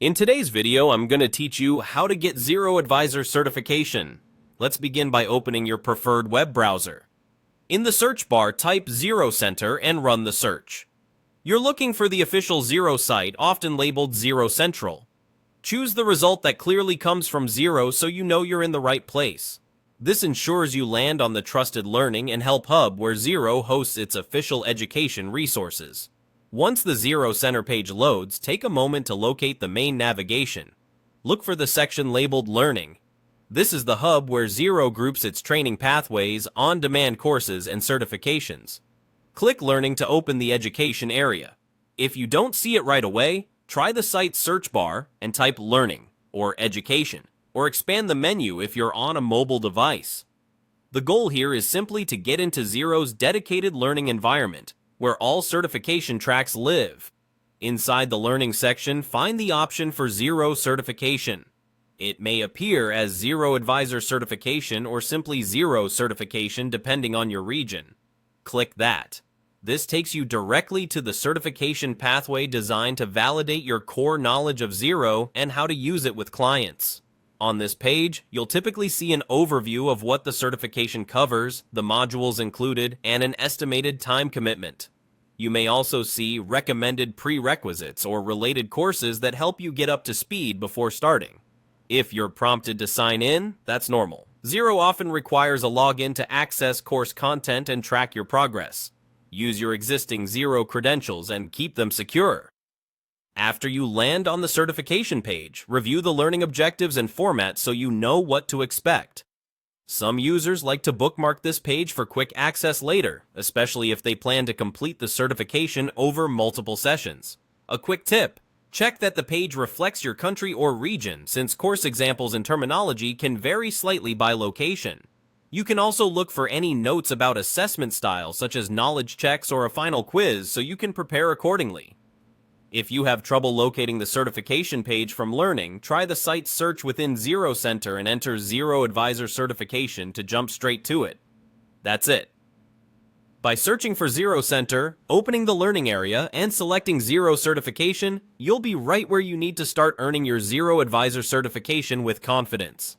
In today's video, I'm going to teach you how to get Xero Advisor Certification. Let's begin by opening your preferred web browser. In the search bar, type Xero Center and run the search. You're looking for the official Xero site, often labeled Xero Central. Choose the result that clearly comes from Xero so you know you're in the right place. This ensures you land on the trusted learning and help hub where Xero hosts its official education resources. Once the Xero Center page loads, take a moment to locate the main navigation. Look for the section labeled Learning. This is the hub where Xero groups its training pathways, on-demand courses, and certifications. Click Learning to open the education area. If you don't see it right away, try the site's search bar and type Learning or Education, or expand the menu if you're on a mobile device. The goal here is simply to get into Xero's dedicated learning environment, where all certification tracks live. Inside the Learning section, find the option for Xero Certification. It may appear as Xero Advisor Certification or simply Xero Certification depending on your region. Click that. This takes you directly to the certification pathway designed to validate your core knowledge of Xero and how to use it with clients. On this page, you'll typically see an overview of what the certification covers, the modules included, and an estimated time commitment. You may also see recommended prerequisites or related courses that help you get up to speed before starting. If you're prompted to sign in, that's normal. Xero often requires a login to access course content and track your progress. Use your existing Xero credentials and keep them secure. After you land on the certification page, review the learning objectives and format so you know what to expect. Some users like to bookmark this page for quick access later, especially if they plan to complete the certification over multiple sessions. A quick tip: check that the page reflects your country or region, since course examples and terminology can vary slightly by location. You can also look for any notes about assessment style, such as knowledge checks or a final quiz, so you can prepare accordingly. If you have trouble locating the certification page from Learning, try the site's search within Xero Center and enter Xero Advisor Certification to jump straight to it. That's it. By searching for Xero Center, opening the Learning area, and selecting Xero Certification, you'll be right where you need to start earning your Xero Advisor Certification with confidence.